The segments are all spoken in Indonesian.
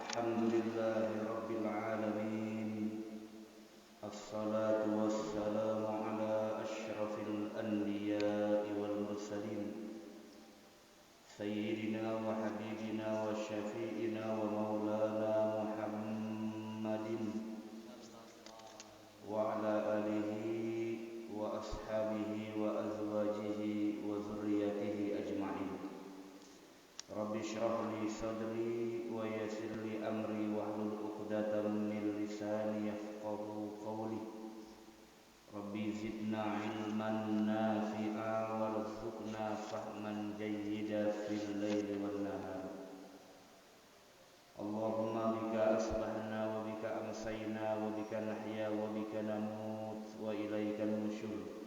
Alhamdulillahi Rabbil Alamin. Assalatu wassalamu ala ashrafil anbiya'i wal mursalin Sayyidina wa habibina wa syafi'ina wa maulana Muhammadin wa ala alihi wa ashabihi wa azwajihi wa zurriyatihi ajma'in. Rabbi shrah li sadri wa yassir li amri wahlul 'uqdatam min lisani yafqahu qawli. Rabbi zidna ilman nafi'a warzuqna fahman jayyida fil laili wan nahar. Allahumma bika asbahna wa bika amsayna wa bika nahya wa bika namut wa ilaikan nusyur.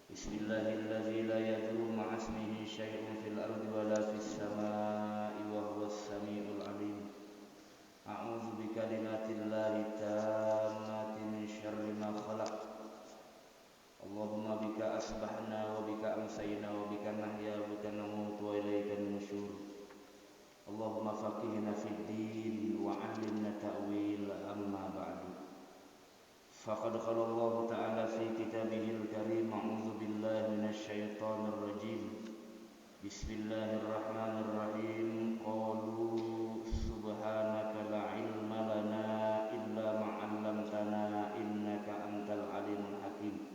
Bismillahilladzi la yadurru ma'a ismihi syai'un fil ardi wa la fis samaa'i wa huwas samiul 'aliim. A'udzu bikalimatillahi tammati min syarri ma khalaq. Allahumma bika asbahna wa bika amsayna wa bika nahya wa bika namut wa ilaikan nusyur. Allahumma faqihna fid din wa 'allimna ta'wil, amma ba'du. Faqad qala Allah Ta'ala fi kitabihil karim, a'udzu billahi minasyaitonir rajim. Bismillahirrahmanirrahim. Qalu subhanaka la ilma lana illa ma 'allamtana innaka antal alimul hakim.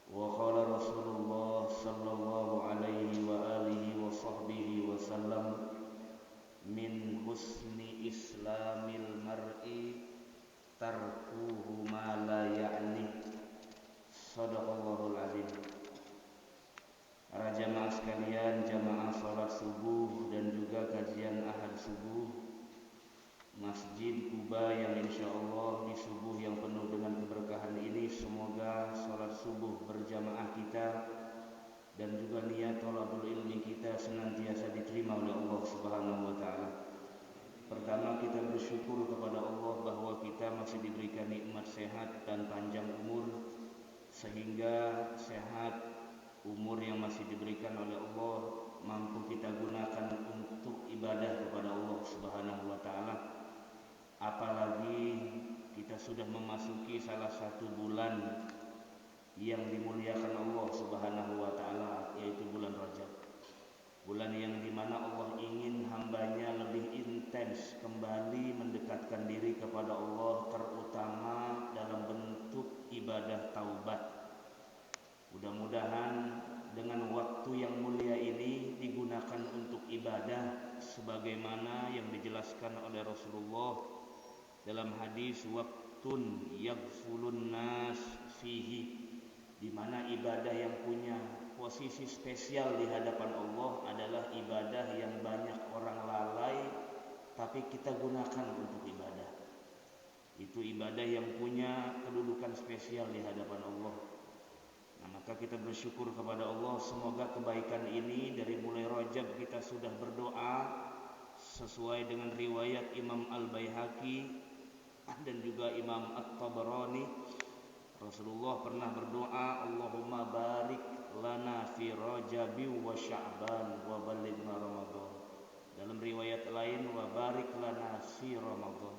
Wa qala Rasulullah sallallahu alaihi wa alihi wa sahbihi wa sallam, min husni islamil mar'i tarkuhu ma la ya'ni. Shadaqallahul azim. Para jamaah sekalian, jamaah salat subuh dan juga kajian ahad subuh Masjid Kuba yang insyaallah di subuh yang penuh dengan keberkahan ini, semoga salat subuh berjamaah kita dan juga niat thalabul ilmi kita senantiasa diterima oleh Allah Subhanahu wa taala. Pertama, kita bersyukur kepada Allah bahwa kita masih diberikan nikmat sehat dan panjang umur, sehingga sehat umur yang masih diberikan oleh Allah mampu kita gunakan untuk ibadah kepada Allah Subhanahu wa taala. Apalagi kita sudah memasuki salah satu bulan yang dimuliakan Allah Subhanahu wa taala, yaitu bulan Rajab. Bulan yang dimana Allah ingin hambanya lebih intens kembali mendekatkan diri kepada Allah, terutama dalam bentuk ibadah taubat. Mudah-mudahan dengan waktu yang mulia ini digunakan untuk ibadah sebagaimana yang dijelaskan oleh Rasulullah dalam hadis waktun yaghfulun nas fihi, di mana ibadah yang punya posisi spesial di hadapan Allah adalah ibadah yang banyak orang lalai tapi kita gunakan untuk ibadah. Itu ibadah yang punya kedudukan spesial di hadapan Allah. Nah, maka kita bersyukur kepada Allah, semoga kebaikan ini dari mulai Rajab kita sudah berdoa sesuai dengan riwayat Imam Al-Baihaqi dan juga Imam At-Tabarani. Rasulullah pernah berdoa, Allahumma barik lana fi Rajabi wa Sya'ban wa ballighna Ramadan. Dalam riwayat lain, wa barik lana fi Ramadan.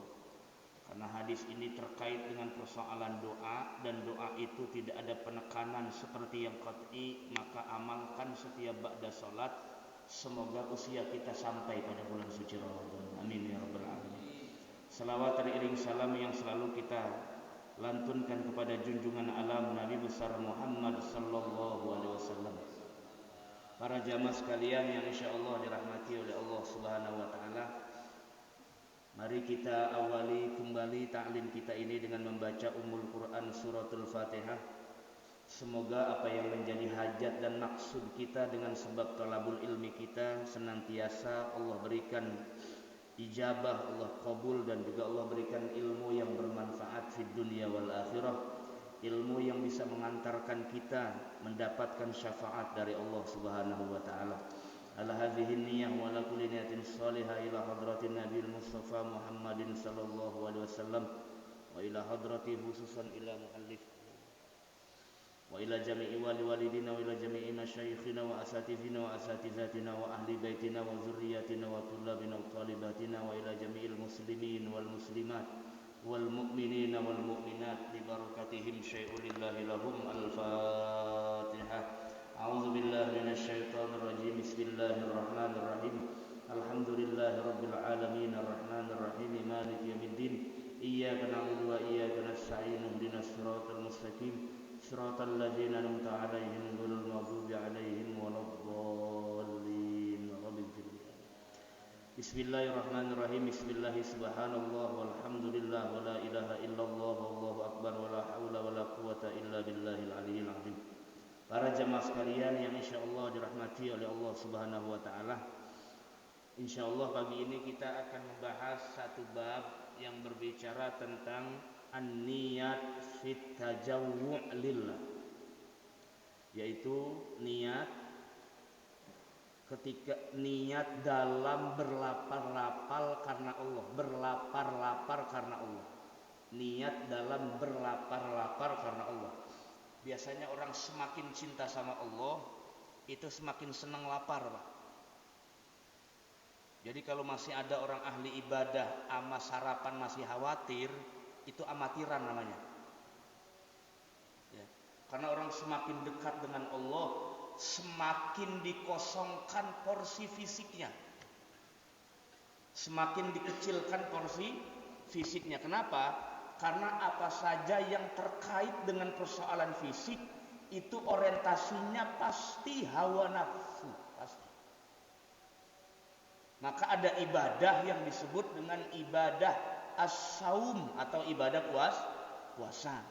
Karena hadis ini terkait dengan persoalan doa, dan doa itu tidak ada penekanan seperti yang qat'i, maka amalkan setiap ba'da salat. Semoga usia kita sampai pada bulan suci Ramadan. Amin ya rabbal alamin. Salawat dan iring salam yang selalu kita lantunkan kepada junjungan alam Nabi besar Muhammad sallallahu alaihi wasallam. Para jamaah sekalian yang insyaallah dirahmati oleh Allah Subhanahu wa taala, mari kita awali kembali ta'lim kita ini dengan membaca Ummul Quran suratul Fatihah. Semoga apa yang menjadi hajat dan maksud kita dengan sebab talabul ilmi kita senantiasa Allah berikan ijabah, Allah qabul, dan juga Allah berikan ilmu yang bermanfaat fid dunya wal akhirah, ilmu yang bisa mengantarkan kita mendapatkan syafaat dari Allah Subhanahu wa taala. Ala hadhihi niyyah wa ala kulli niyatin shalihah ila hadratin Nabil Mustafa Muhammadin sallallahu alaihi wasallam wa ila hadrati khususan ila muallif wa ila jami'i walidina wa ila jami'i masyayikhina wa asatidina wa asatizatina wa ahli baitina wa zurriyatina wa tullabina wa talibatina wa ila jami'il muslimin wal muslimat wal mu'minina wal mu'minat bi barakatihim syai'un lillahi lahum. Al-Fatihah. A'udzu billahi minasy syaithanir rajim. Bismillahir rahmanir rahim. Alhamdulillahi rabbil alamin arrahmanir rahim maliki yaumiddin. Iyyaka na'budu wa iyyaka nasta'in ihdinas siratal mustaqim siratal ladzina an'amta 'alaihim ghairil maghdubi 'alaihim waladdallin. Bismillahirrahmanirrahim. Bismillah subhanallah walhamdulillah wa la ilaha illallah wallahu akbar wa la haula wa la quwata illa billahil aliyil azim. Para jamaah sekalian yang insyaallah dirahmati oleh Allah Subhanahu wa taala. Insyaallah pagi ini kita akan membahas satu bab yang berbicara tentang an-niyat fit tajawwu' lillah, yaitu niat ketika niat dalam berlapar-lapar karena Allah, berlapar-lapar karena Allah. Niat dalam berlapar-lapar karena Allah. Biasanya orang semakin cinta sama Allah itu semakin senang lapar, Pak. Jadi kalau masih ada orang ahli ibadah sama sarapan masih khawatir, itu amatiran namanya. Ya. Karena orang semakin dekat dengan Allah, semakin dikosongkan porsi fisiknya, semakin dikecilkan porsi fisiknya. Kenapa? Karena apa saja yang terkait dengan persoalan fisik itu orientasinya pasti hawa nafsu, pasti. Maka ada ibadah yang disebut dengan ibadah as-saum atau ibadah puasa.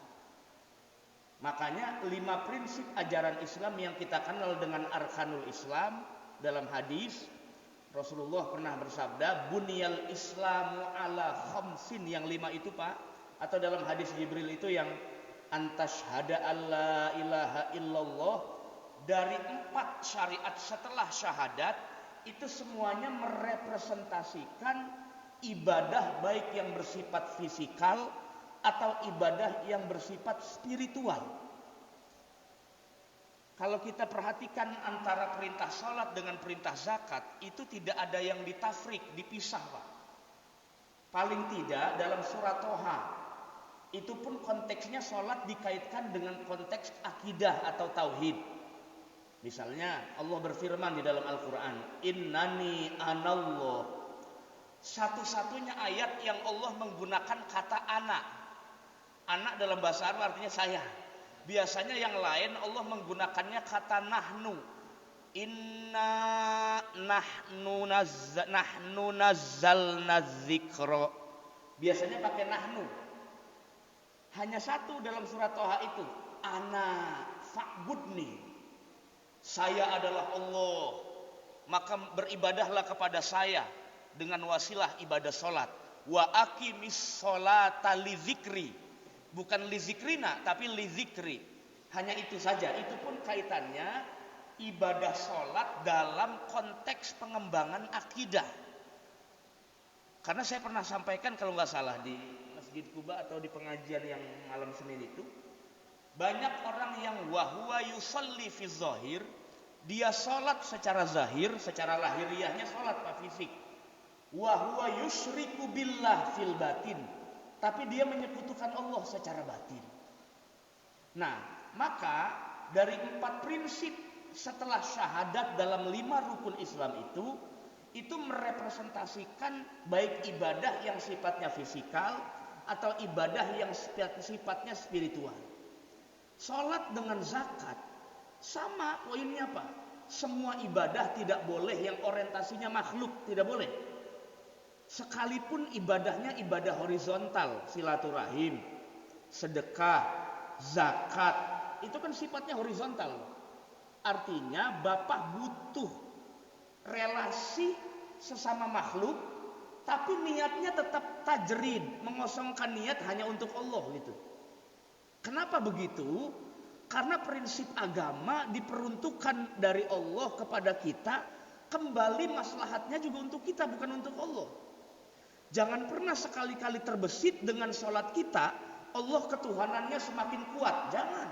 Makanya 5 prinsip ajaran Islam yang kita kenal dengan arkanul Islam, dalam hadis Rasulullah pernah bersabda, bunyal islamu ala khamsin, yang 5 itu Pak, atau dalam hadis Jibril itu yang antashhada alla ilaha illallah, dari 4 syariat setelah syahadat itu semuanya merepresentasikan ibadah baik yang bersifat fisikal atau ibadah yang bersifat spiritual. Kalau kita perhatikan antara perintah salat dengan perintah zakat, itu tidak ada yang ditafrik, dipisah, Pak. Paling tidak dalam surat Toha, itu pun konteksnya salat dikaitkan dengan konteks akidah atau tauhid. Misalnya Allah berfirman di dalam Al-Quran, innani anallah. Satu-satunya ayat yang Allah menggunakan kata anak. Anak dalam bahasa Arab artinya saya. Biasanya yang lain Allah menggunakannya kata nahnu. Inna nahnu nazzalna dzikra. Biasanya pakai nahnu. Hanya satu dalam surat Toha itu, ana fa'budni. Saya adalah Allah, maka beribadahlah kepada saya dengan wasilah ibadah solat. Wa aqimis solata li zikri, bukan li zikrina tapi li zikri. Hanya itu saja. Itu pun kaitannya ibadah solat dalam konteks pengembangan akidah. Karena saya pernah sampaikan kalau nggak salah di Masjid Kuba atau di pengajian yang malam Senin itu, banyak orang yang wahwa yusalli fi zahir, dia sholat secara zahir, secara lahiriahnya sholat pak fisik. Wahwa yusyriku billah fil batin, tapi dia menyekutukan Allah secara batin. Nah, maka dari 4 prinsip setelah syahadat dalam 5 rukun Islam itu merepresentasikan baik ibadah yang sifatnya fisikal atau ibadah yang sifatnya spiritual. Sholat dengan zakat sama poinnya Pak. Semua ibadah tidak boleh yang orientasinya makhluk, tidak boleh. Sekalipun ibadahnya ibadah horizontal, silaturahim, sedekah, zakat, itu kan sifatnya horizontal. Artinya Bapak butuh relasi sesama makhluk, tapi niatnya tetap tajrid, mengosongkan niat hanya untuk Allah gitu. Kenapa begitu? Karena prinsip agama diperuntukkan dari Allah kepada kita, kembali maslahatnya juga untuk kita, bukan untuk Allah. Jangan pernah sekali-kali terbesit dengan sholat kita, Allah ketuhanannya semakin kuat. Jangan.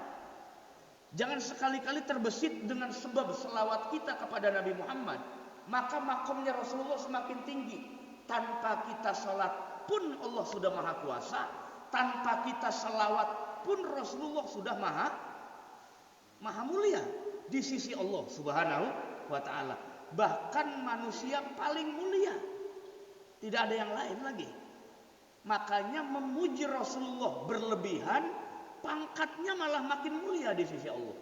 Jangan sekali-kali terbesit dengan sebab selawat kita kepada Nabi Muhammad, maka makomnya Rasulullah semakin tinggi. Tanpa kita salat pun Allah sudah maha kuasa, tanpa kita selawat pun Rasulullah sudah maha mulia di sisi Allah Subhanahu wa ta'ala. Bahkan manusia paling mulia, tidak ada yang lain lagi. Makanya memuji Rasulullah berlebihan, pangkatnya malah makin mulia di sisi Allah.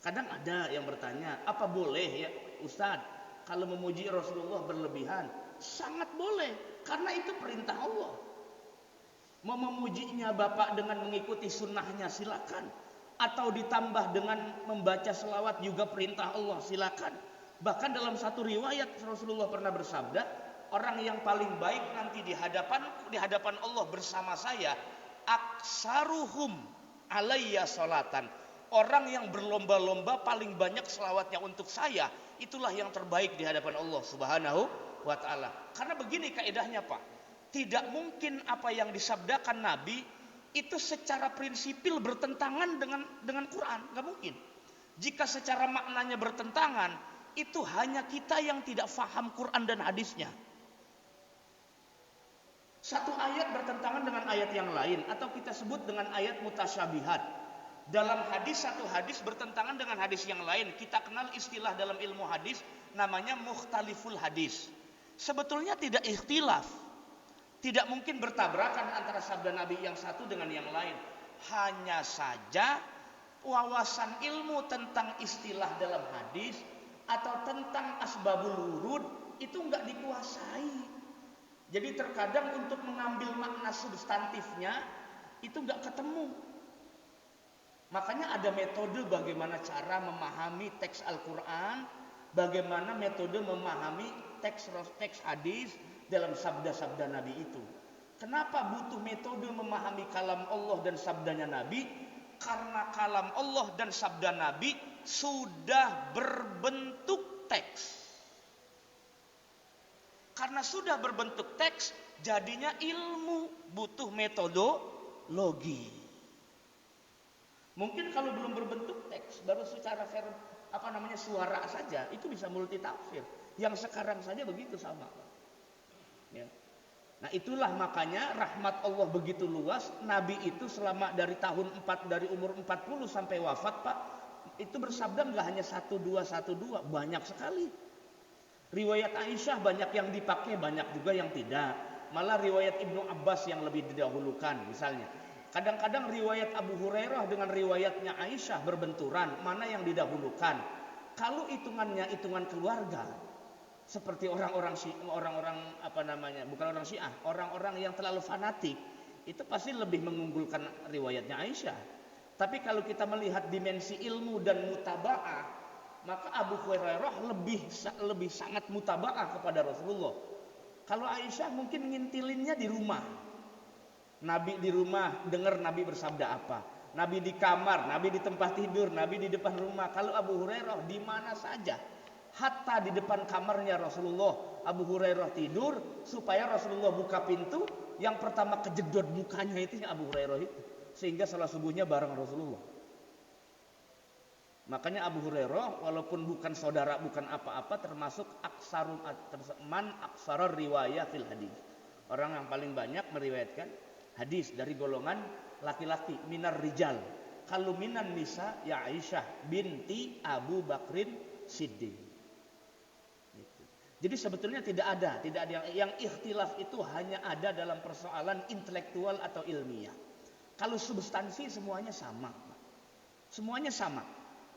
Kadang ada yang bertanya, apa boleh ya Ustaz kalau memuji Rasulullah berlebihan? Sangat boleh, karena itu perintah Allah. Mau memujinya Bapak dengan mengikuti sunnahnya silakan, atau ditambah dengan membaca selawat juga perintah Allah silakan. Bahkan dalam satu riwayat Rasulullah pernah bersabda, orang yang paling baik nanti di hadapan Allah bersama saya, aksaruhum alayya salatan. Orang yang berlomba-lomba paling banyak selawatnya untuk saya, itulah yang terbaik di hadapan Allah Subhanahu wa ta'ala. Karena begini kaidahnya Pak, tidak mungkin apa yang disabdakan Nabi itu secara prinsipil bertentangan dengan Quran, nggak mungkin. Jika secara maknanya bertentangan, itu hanya kita yang tidak faham Quran dan hadisnya. Satu ayat bertentangan dengan ayat yang lain, atau kita sebut dengan ayat mutasyabihat. Dalam hadis, satu hadis bertentangan dengan hadis yang lain. Kita kenal istilah dalam ilmu hadis namanya mukhtaliful hadis. Sebetulnya tidak ikhtilaf, tidak mungkin bertabrakan antara sabda Nabi yang satu dengan yang lain. Hanya saja wawasan ilmu tentang istilah dalam hadis atau tentang asbabul wurud itu enggak dikuasai. Jadi terkadang untuk mengambil makna substantifnya itu enggak ketemu. Makanya ada metode bagaimana cara memahami teks Al-Quran, bagaimana metode memahami teks hadis dalam sabda-sabda Nabi itu. Kenapa butuh metode memahami kalam Allah dan sabdanya Nabi? Karena kalam Allah dan sabda Nabi sudah berbentuk teks. Karena sudah berbentuk teks, jadinya ilmu butuh metodologi. Mungkin kalau belum berbentuk teks, baru secara suara saja, itu bisa multi tafsir. Yang sekarang saja begitu sama. Ya. Nah itulah makanya rahmat Allah begitu luas. Nabi itu selama dari umur 40 sampai wafat Pak, itu bersabda nggak hanya 1212, banyak sekali. Riwayat Aisyah banyak yang dipakai, banyak juga yang tidak. Malah riwayat Ibnu Abbas yang lebih didahulukan misalnya. Kadang-kadang riwayat Abu Hurairah dengan riwayatnya Aisyah berbenturan, mana yang didahulukan. Kalau hitungannya hitungan keluarga, seperti orang-orang yang terlalu fanatik, itu pasti lebih mengunggulkan riwayatnya Aisyah. Tapi kalau kita melihat dimensi ilmu dan mutaba'ah, maka Abu Hurairah lebih sangat mutaba'ah kepada Rasulullah. Kalau Aisyah mungkin ngintilinnya di rumah. Nabi di rumah dengar Nabi bersabda apa. Nabi di kamar, Nabi di tempat tidur, Nabi di depan rumah. Kalau Abu Hurairah di mana saja. Hatta di depan kamarnya Rasulullah, Abu Hurairah tidur, supaya Rasulullah buka pintu, yang pertama kejedot mukanya itu Abu Hurairah itu. Sehingga salat subuhnya bareng Rasulullah. Makanya Abu Hurairah walaupun bukan saudara, bukan apa-apa, termasuk aksarur riwayah fil hadis. Orang yang paling banyak meriwayatkan hadis dari golongan laki-laki, minar rijal. Kalau minan nisa ya Aisyah binti Abu Bakrin Siddiq. Gitu. Jadi sebetulnya tidak ada yang ikhtilaf itu hanya ada dalam persoalan intelektual atau ilmiah. Kalau substansi semuanya sama. Semuanya sama.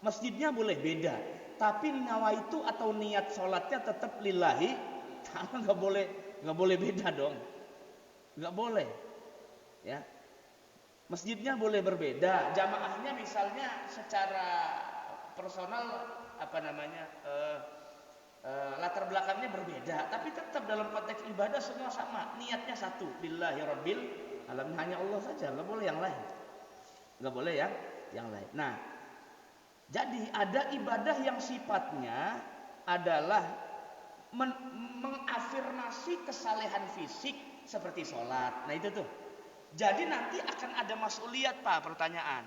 Masjidnya boleh beda, tapi nawaitu atau niat sholatnya tetap lillahi. Nggak boleh beda dong. Nggak boleh. Ya. Masjidnya boleh berbeda, jamaahnya misalnya secara personal latar belakangnya berbeda, tapi tetap dalam konteks ibadah semua sama, niatnya satu, lillahi rabbil alamin, hanya Allah saja, nggak boleh yang lain, nggak boleh yang lain. Nah, jadi ada ibadah yang sifatnya adalah mengafirmasi kesalehan fisik seperti sholat. Nah itu tuh. Jadi nanti akan ada mas'uliyat Pak, pertanyaan.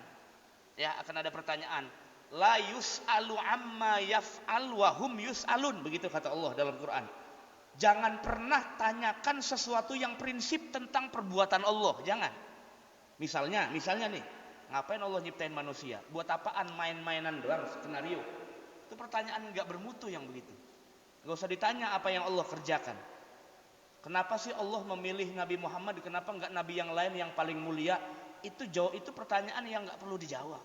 Ya, akan ada pertanyaan. La yus'alu amma yaf'al wa hum yus'alun, begitu kata Allah dalam Quran. Jangan pernah tanyakan sesuatu yang prinsip tentang perbuatan Allah, jangan. Misalnya nih, ngapain Allah nyiptain manusia? Buat apaan main-mainan doang, skenario? Itu pertanyaan enggak bermutu yang begitu. Enggak usah ditanya apa yang Allah kerjakan. Kenapa sih Allah memilih Nabi Muhammad, kenapa enggak nabi yang lain yang paling mulia? Itu pertanyaan yang enggak perlu dijawab.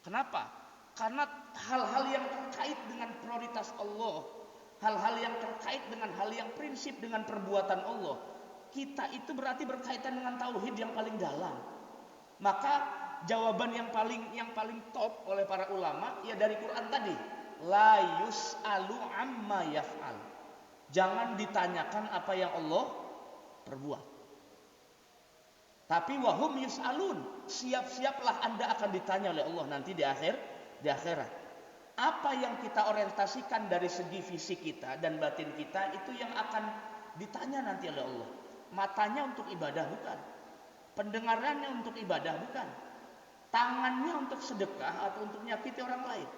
Kenapa? Karena hal-hal yang terkait dengan prioritas Allah, hal-hal yang terkait dengan hal yang prinsip dengan perbuatan Allah, kita itu berarti berkaitan dengan tauhid yang paling dalam. Maka jawaban yang paling top oleh para ulama ya dari Quran tadi, la yus'alu amma yaf'al. Jangan ditanyakan apa yang Allah perbuat. Tapi wahum yus'alun, siap-siaplah Anda akan ditanya oleh Allah nanti di akhirat. Apa yang kita orientasikan dari segi fisik kita dan batin kita itu yang akan ditanya nanti oleh Allah. Matanya untuk ibadah bukan, pendengarannya untuk ibadah bukan, tangannya untuk sedekah atau untuk menyakiti orang lain,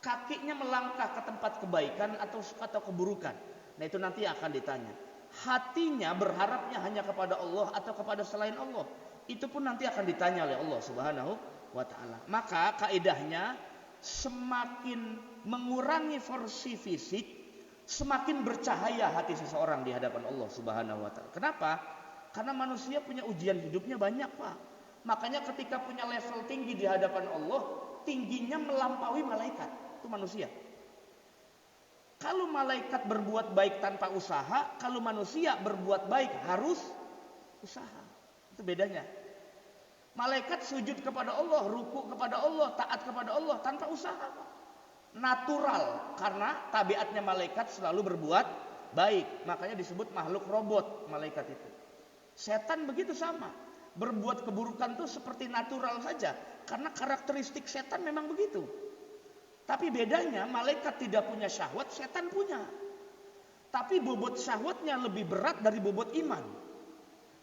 kakinya melangkah ke tempat kebaikan atau keburukan. Nah itu nanti akan ditanya. Hatinya berharapnya hanya kepada Allah atau kepada selain Allah, itu pun nanti akan ditanya oleh Allah Subhanahu wa ta'ala. Maka kaidahnya, semakin mengurangi porsi fisik, semakin bercahaya hati seseorang di hadapan Allah Subhanahu wa ta'ala. Kenapa? Karena manusia punya ujian hidupnya banyak, Pak. Makanya ketika punya level tinggi di hadapan Allah, tingginya melampaui malaikat. Itu manusia. Kalau malaikat berbuat baik tanpa usaha, kalau manusia berbuat baik harus usaha. Itu bedanya. Malaikat sujud kepada Allah, ruku kepada Allah, taat kepada Allah tanpa usaha. Natural, karena tabiatnya malaikat selalu berbuat baik. Makanya disebut makhluk robot malaikat itu. Setan begitu sama. Berbuat keburukan itu seperti natural saja, karena karakteristik setan memang begitu. Tapi bedanya malaikat tidak punya syahwat, setan punya. Tapi bobot syahwatnya lebih berat dari bobot iman.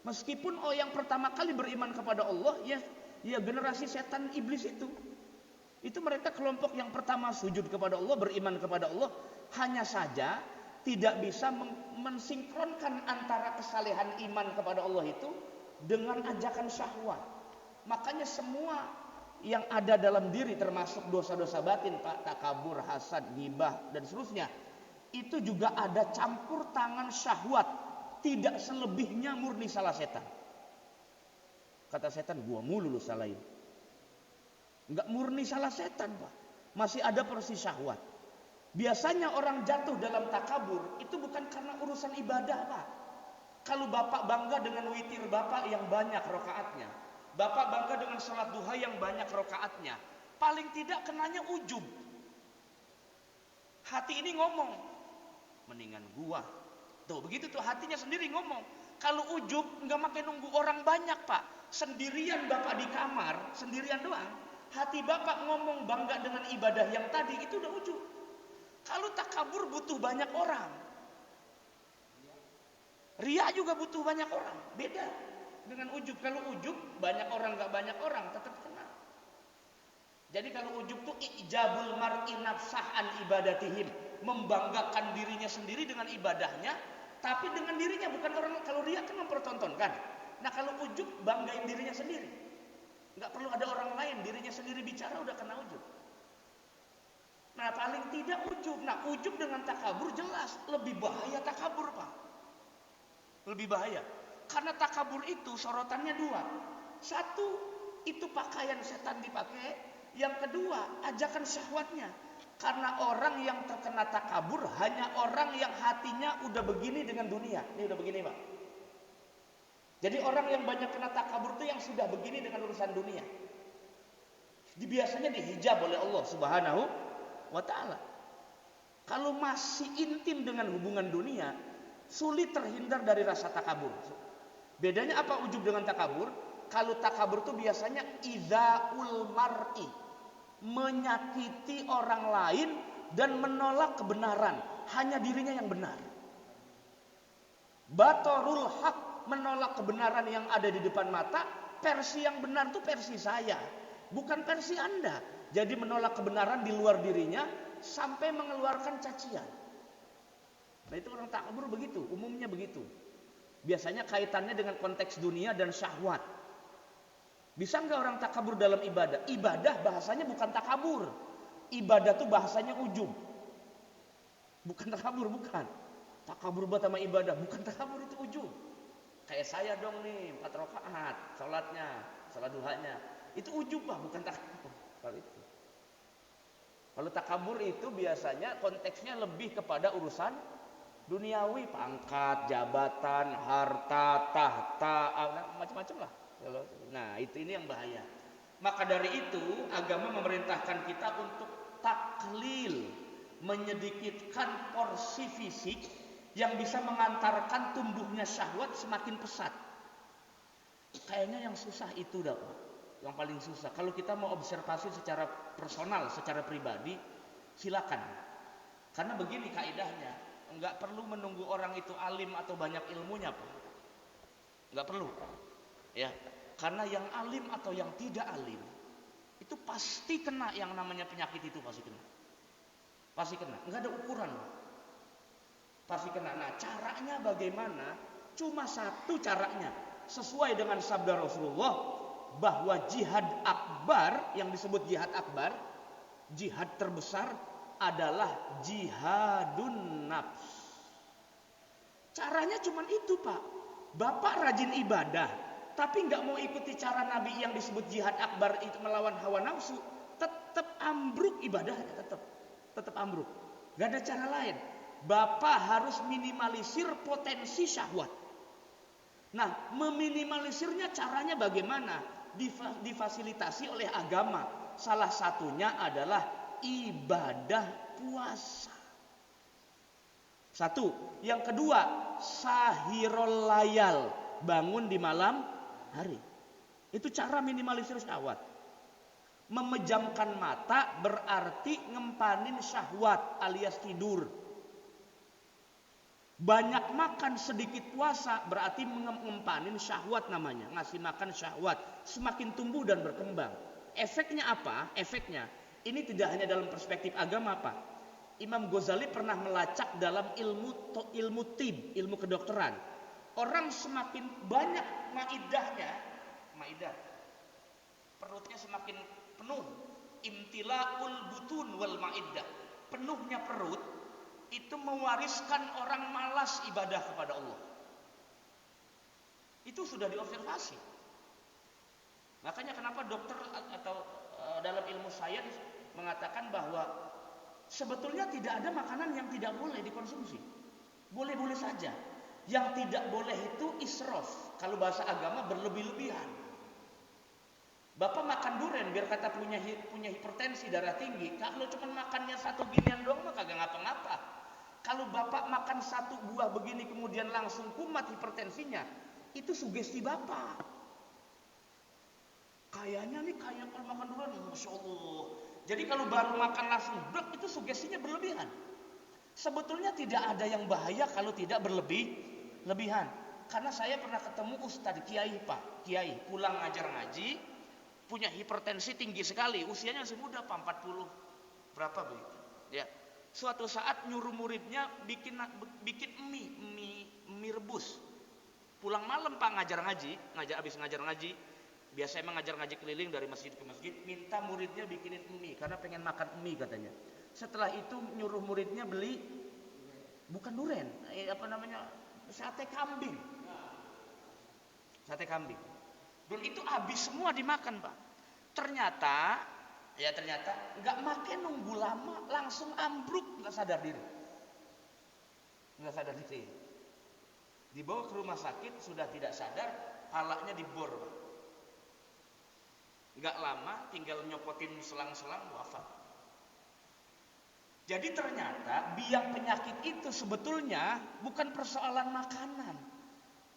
Meskipun yang pertama kali beriman kepada Allah ya generasi setan iblis itu. Itu mereka kelompok yang pertama sujud kepada Allah, beriman kepada Allah. Hanya saja tidak bisa mensinkronkan antara kesalehan iman kepada Allah itu dengan ajakan syahwat. Makanya semua yang ada dalam diri termasuk dosa-dosa batin, Pak, takabur, hasad, ghibah dan seterusnya, itu juga ada campur tangan syahwat, tidak selebihnya murni salah setan. Kata setan, gua mulu lu salahin. Enggak murni salah setan, Pak. Masih ada porsi syahwat. Biasanya orang jatuh dalam takabur itu bukan karena urusan ibadah, Pak. Kalau Bapak bangga dengan witir Bapak yang banyak rakaatnya, Bapak bangga dengan salat duha yang banyak rakaatnya, paling tidak kenanya ujub. Hati ini ngomong, mendingan gua. Tuh begitu tuh hatinya sendiri ngomong. Kalau ujub nggak makin nunggu orang banyak, Pak. Sendirian Bapak di kamar, sendirian doang. Hati Bapak ngomong bangga dengan ibadah yang tadi, itu udah ujub. Kalau takabur butuh banyak orang. Ria juga butuh banyak orang, beda dengan ujub. Kalau ujub banyak orang nggak banyak orang tetap kena. Jadi kalau ujub tuh ijabul mar'i nafsah an ibadatihim, membanggakan dirinya sendiri dengan ibadahnya, tapi dengan dirinya bukan orang. Kalau ria kan mempertontonkan. Nah kalau ujub banggain dirinya sendiri, nggak perlu ada orang lain, dirinya sendiri bicara udah kena ujub. Nah paling tidak ujub. Nah ujub dengan takabur jelas lebih bahaya takabur, Pak. Lebih bahaya. Karena takabur itu sorotannya dua. Satu, itu pakaian setan dipakai. Yang kedua, ajakan syahwatnya. Karena orang yang terkena takabur hanya orang yang hatinya udah begini dengan dunia. Ini udah begini, Pak. Jadi orang yang banyak kena takabur itu yang sudah begini dengan urusan dunia. Biasanya dihijab oleh Allah Subhanahu wa ta'ala. Kalau masih intim dengan hubungan dunia, sulit terhindar dari rasa takabur. Bedanya apa ujub dengan takabur? Kalau takabur itu biasanya idzaul mar'i, menyakiti orang lain dan menolak kebenaran, hanya dirinya yang benar. Batorul haq, menolak kebenaran yang ada di depan mata, versi yang benar itu versi saya. bukan versi Anda. Jadi menolak kebenaran di luar dirinya sampai mengeluarkan cacian. Nah itu orang takabur begitu, umumnya begitu. Biasanya kaitannya dengan konteks dunia dan syahwat. Bisa nggak orang takabur dalam ibadah? Ibadah bahasanya bukan takabur. Ibadah tuh bahasanya ujub. Bukan takabur, bukan. Takabur buat sama ibadah, bukan takabur, itu ujub. Kayak saya dong nih 4 rakaat salatnya, salat duhanya. Itu ujub Pak, bukan takabur. Kalau takabur itu biasanya konteksnya lebih kepada urusan duniawi, pangkat, jabatan, harta, tahta, macam-macam lah. Nah, ini yang bahaya. Maka dari itu agama memerintahkan kita untuk taklil, menyedikitkan porsi fisik yang bisa mengantarkan tumbuhnya syahwat semakin pesat. Kayaknya yang susah itu dah, yang paling susah. Kalau kita mau observasi secara personal, secara pribadi, silakan. Karena begini kaidahnya, enggak perlu menunggu orang itu alim atau banyak ilmunya, Pak. Enggak perlu. Ya, karena yang alim atau yang tidak alim itu pasti kena yang namanya penyakit itu, pasti kena. Pasti kena, enggak ada ukuran. Pasti kena. Nah, caranya bagaimana? Cuma satu caranya, sesuai dengan sabda Rasulullah bahwa jihad akbar, yang disebut jihad akbar, jihad terbesar adalah jihadun nafs. Caranya cuma itu, Pak. Bapak rajin ibadah, tapi nggak mau ikuti cara Nabi yang disebut jihad akbar itu melawan hawa nafsu, tetap ambruk ibadahnya, tetap ambruk. Gak ada cara lain. Bapak harus minimalisir potensi syahwat. Nah, meminimalisirnya caranya bagaimana? Difasilitasi oleh agama. Salah satunya adalah ibadah puasa. Satu. Yang kedua, sahirul layal, bangun di malam hari. Itu cara minimalisir syahwat. Memejamkan mata berarti ngempanin syahwat alias tidur. Banyak makan sedikit puasa berarti mengempanin syahwat namanya. Ngasih makan syahwat. Semakin tumbuh dan berkembang. Efeknya apa? Efeknya. Ini tidak hanya dalam perspektif agama, Pak. Imam Ghazali pernah melacak dalam ilmu tib, ilmu kedokteran. Orang semakin banyak maidah. Perutnya semakin penuh. Imtila'ul butun wal maidah. Penuhnya perut itu mewariskan orang malas ibadah kepada Allah. Itu sudah diobservasi. Makanya kenapa dokter atau dalam ilmu sains mengatakan bahwa sebetulnya tidak ada makanan yang tidak boleh dikonsumsi. Boleh-boleh saja. Yang tidak boleh itu israf. Kalau bahasa agama berlebih-lebihan. Bapak makan durian biar kata punya hipertensi, darah tinggi. Kalau cuma makannya satu ginian doang mah kagak ngapa-ngapa. Kalau Bapak makan satu buah begini kemudian langsung kumat hipertensinya, itu sugesti Bapak. Kayaknya nih kayak kalau makan durian, Masya Allah. Jadi kalau baru makan langsung blek, itu sugestinya berlebihan. Sebetulnya tidak ada yang bahaya kalau tidak berlebihan. Karena saya pernah ketemu Ustadz Kiai, Pak. Kiai pulang ngajar ngaji, punya hipertensi tinggi sekali, usianya masih muda, Pak, 40 berapa begitu. Ya. Suatu saat nyuruh muridnya bikin mie rebus. Pulang malam, Pak, habis ngajar ngaji. Biasa emang ngajar ngaji keliling dari masjid ke masjid, minta muridnya bikinin mie karena pengen makan mie katanya. Setelah itu nyuruh muridnya beli bukan duren, sate kambing. Dan itu habis semua dimakan, Pak. Ternyata nggak makan nunggu lama, langsung ambruk, nggak sadar diri. Dibawa ke rumah sakit, sudah tidak sadar, palanya dibor, Pak. Nggak lama, tinggal nyopotin selang-selang, wafat. Jadi ternyata biang penyakit itu sebetulnya bukan persoalan makanan,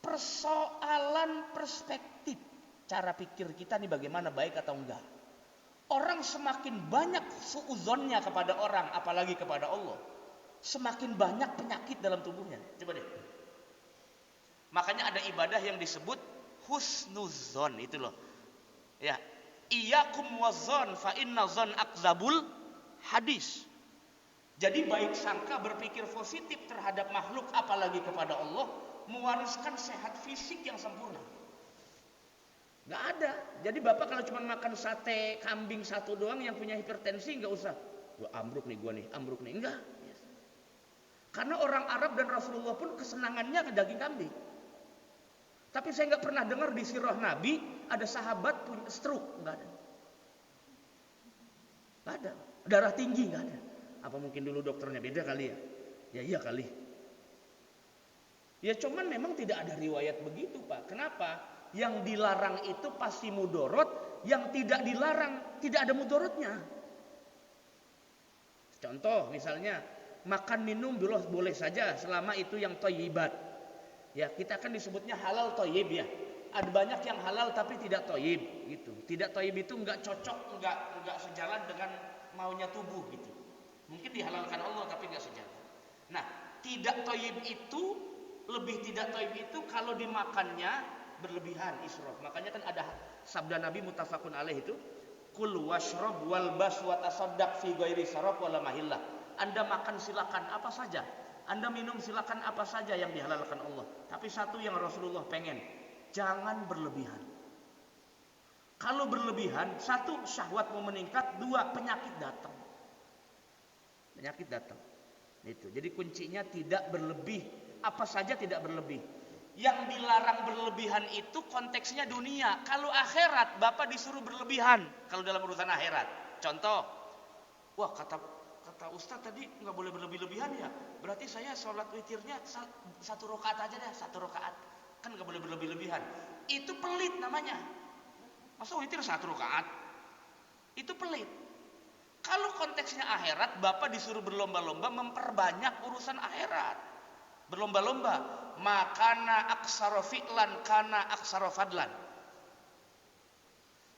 persoalan perspektif. Cara pikir kita nih bagaimana, baik atau enggak. Orang semakin banyak suudzonnya kepada orang, apalagi kepada Allah, semakin banyak penyakit dalam tubuhnya. Coba deh. Makanya ada ibadah yang disebut husnuzon, itu loh. Ya, Iyyakum wazzon fa inna zon akzabul hadis. Jadi baik sangka, berpikir positif terhadap makhluk apalagi kepada Allah mewariskan sehat fisik yang sempurna. Nggak ada. Jadi bapak kalau cuma makan sate kambing satu doang yang punya hipertensi nggak usah. Gua ambruk nih, ambruk nih. Enggak. Karena orang Arab dan Rasulullah pun kesenangannya ke daging kambing. Tapi saya nggak pernah dengar di sirah Nabi ada sahabat punya stroke, nggak ada. Nggak ada. Darah tinggi nggak ada. Apa mungkin dulu dokternya beda kali ya? Ya iya kali. Ya cuman memang tidak ada riwayat begitu Pak. Kenapa? Yang dilarang itu pasti mudorot, yang tidak dilarang tidak ada mudorotnya. Contoh misalnya makan minum boleh saja selama itu yang thayyibat. Ya kita kan disebutnya halal thayyib ya. Ada banyak yang halal tapi tidak thayyib gitu. Tidak thayyib itu nggak cocok, nggak sejalan dengan maunya tubuh gitu. Mungkin dihalalkan Allah tapi nggak sejalan. Nah, tidak thayyib itu, lebih tidak thayyib itu kalau dimakannya berlebihan, israf. Makanya kan ada sabda Nabi muttafaqun alaih itu, kul washrab walbas wa tasaddaq fi ghairi saraf wala mahillah. Anda makan silakan apa saja, Anda minum silakan apa saja yang dihalalkan Allah. Tapi satu yang Rasulullah pengen, jangan berlebihan. Kalau berlebihan, satu syahwat mau meningkat, dua penyakit datang. Penyakit datang. Itu. Jadi kuncinya tidak berlebih. Apa saja tidak berlebih. Yang dilarang berlebihan itu konteksnya dunia. Kalau akhirat, Bapak disuruh berlebihan. Kalau dalam urusan akhirat. Contoh. Wah kata Ustaz tadi nggak boleh berlebih-lebihan ya. Berarti saya sholat witirnya satu rakaat aja deh. Satu rakaat. Kan nggak boleh berlebih-lebihan. Itu pelit namanya. Masa witir satu rakaat? Itu pelit. Kalau konteksnya akhirat, Bapak disuruh berlomba-lomba memperbanyak urusan akhirat. Berlomba-lomba. Makana aksara fi'lan kana aksara fadlan.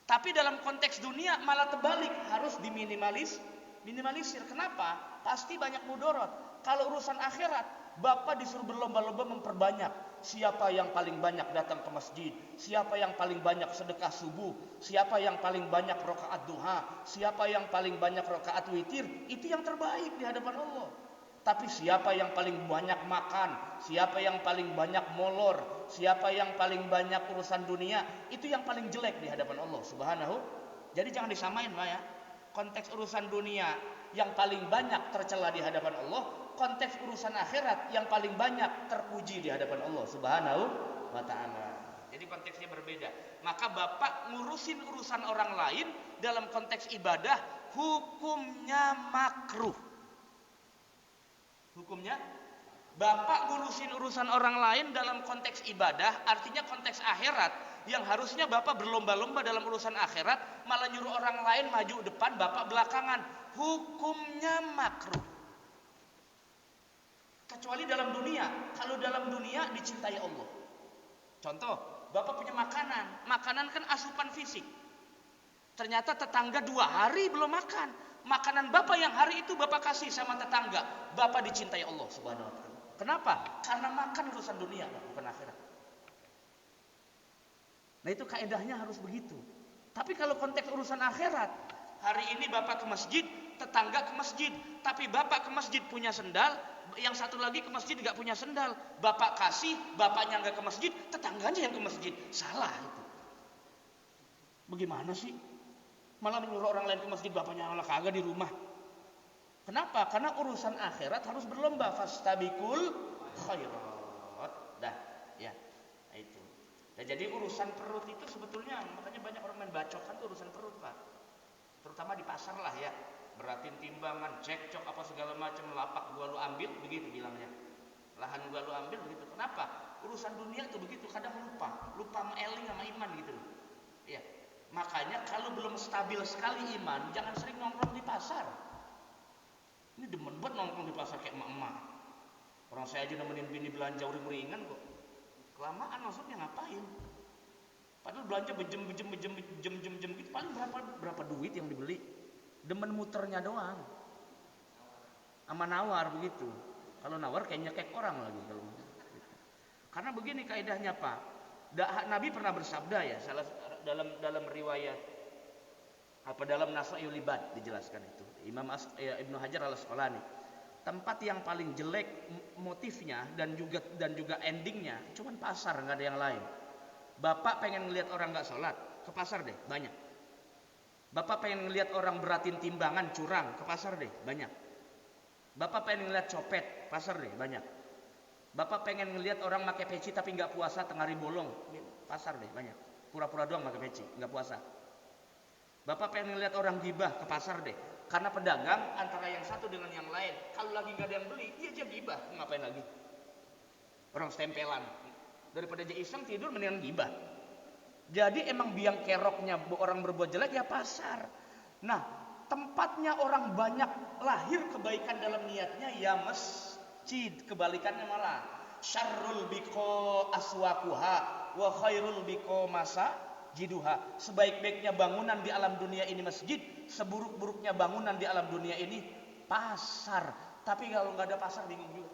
Tapi dalam konteks dunia malah terbalik. Harus minimalisir. Kenapa? Pasti banyak mudorot. Kalau urusan akhirat, Bapak disuruh berlomba-lomba memperbanyak. Siapa yang paling banyak datang ke masjid, siapa yang paling banyak sedekah subuh, siapa yang paling banyak rakaat duha, siapa yang paling banyak rakaat witir, itu yang terbaik di hadapan Allah. Tapi siapa yang paling banyak makan, siapa yang paling banyak molor, siapa yang paling banyak urusan dunia, itu yang paling jelek di hadapan Allah Subhanahu. Jadi jangan disamain Pak ya. Konteks urusan dunia yang paling banyak tercela di hadapan Allah, konteks urusan akhirat yang paling banyak terpuji di hadapan Allah Subhanahu wa ta'ala. Jadi konteksnya berbeda. Maka Bapak ngurusin urusan orang lain dalam konteks ibadah, hukumnya makruh. Hukumnya Bapak ngurusin urusan orang lain dalam konteks ibadah, artinya konteks akhirat, yang harusnya Bapak berlomba-lomba dalam urusan akhirat, malah nyuruh orang lain maju depan, Bapak belakangan. Hukumnya makruh. Kecuali dalam dunia. Kalau dalam dunia dicintai Allah. Contoh, Bapak punya makanan. Makanan kan asupan fisik. Ternyata tetangga 2 hari belum makan. Makanan Bapak yang hari itu Bapak kasih sama tetangga. Bapak dicintai Allah Subhanahu wa ta'ala. Kenapa? Karena makan urusan dunia, bukan akhirat. Nah itu kaedahnya harus begitu. Tapi kalau konteks urusan akhirat, hari ini Bapak ke masjid, tetangga ke masjid, tapi Bapak ke masjid punya sendal, yang satu lagi ke masjid nggak punya sendal. Bapak kasih, bapaknya nggak ke masjid, tetangganya yang ke masjid. Salah itu. Bagaimana sih? Malah menyuruh orang lain ke masjid, bapaknya malah kagak di rumah. Kenapa? Karena urusan akhirat harus berlomba. Fastabiqul khairat. Dah, ya. Nah, itu. Nah, jadi urusan perut itu sebetulnya makanya banyak orang main bacokan tuh urusan perut, Pak. Terutama di pasar lah ya. Beratin timbangan, cekcok apa segala macam, lapak gua lu ambil, begitu bilangnya. Lahan gua lu ambil begitu. Kenapa? Urusan dunia tuh begitu, kadang lupa eling sama iman gitu loh. Ya. Makanya kalau belum stabil sekali iman, jangan sering nongkrong di pasar. Ini demen banget nongkrong di pasar kayak emak-emak. Orang saya aja nemenin bini belanja uring-uringan kok. Kelamaan maksudnya ngapain? Padahal belanja bejem gitu, paling berapa duit yang dibeli? Demen muternya doang. Sama nawar begitu. Kalau nawar kayak nyekek orang lagi kalau gitu. Karena begini kaidahnya Pak. Nabi pernah bersabda ya, salah dalam riwayat Apa dalam Nasaiul Ibad dijelaskan itu. Ibnu Hajar Al-Asqalani. Tempat yang paling jelek motifnya dan juga endingnya cuman pasar, nggak ada yang lain. Bapak pengen ngelihat orang nggak sholat, ke pasar deh, banyak. Bapak pengen ngelihat orang beratin timbangan, curang, ke pasar deh, banyak. Bapak pengen ngelihat copet, pasar deh, banyak. Bapak pengen ngelihat orang pakai peci tapi nggak puasa, tengah hari bolong, pasar deh, banyak. Pura-pura doang pakai peci, nggak puasa. Bapak pengen ngelihat orang gibah, ke pasar deh. Karena pedagang antara yang satu dengan yang lain, kalau lagi nggak ada yang beli, dia aja gibah, ngapain lagi? Orang stempelan, daripada dia iseng tidur mendingan gibah. Jadi emang biang keroknya orang berbuat jelek ya pasar. Nah, tempatnya orang banyak lahir kebaikan dalam niatnya ya masjid. Kebalikannya malah syarrul biqo aswaquha wa khairul biqo masajiduha. Sebaik-baiknya bangunan di alam dunia ini masjid, seburuk-buruknya bangunan di alam dunia ini pasar. Tapi kalau nggak ada pasar bingung juga.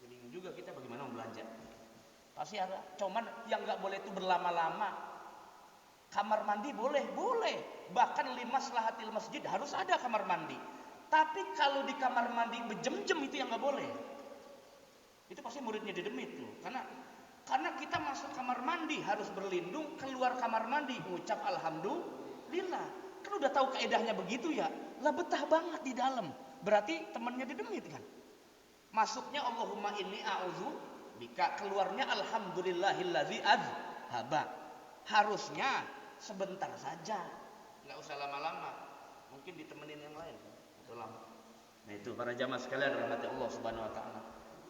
Bingung juga kita bagaimana mau belanja. Pasti ada. Cuman yang nggak boleh itu berlama-lama. Kamar mandi boleh. Bahkan limaslahatil masjid harus ada kamar mandi. Tapi kalau di kamar mandi berjam-jam itu yang nggak boleh. Itu pasti muridnya didemit tuh. Karena kita masuk kamar mandi harus berlindung, keluar kamar mandi mengucap alhamdulillah. Kan udah tahu kaedahnya begitu ya. Lah betah banget di dalam. Berarti temannya didemit kan. Masuknya Allahumma inni a'udzu bika, keluarnya alhamdulillahillazi azhaba. Harusnya sebentar saja, nggak usah lama-lama. Mungkin ditemenin yang lain atau lama. Nah itu para jamaah sekalian rahmati Allah Subhanahu wa taala.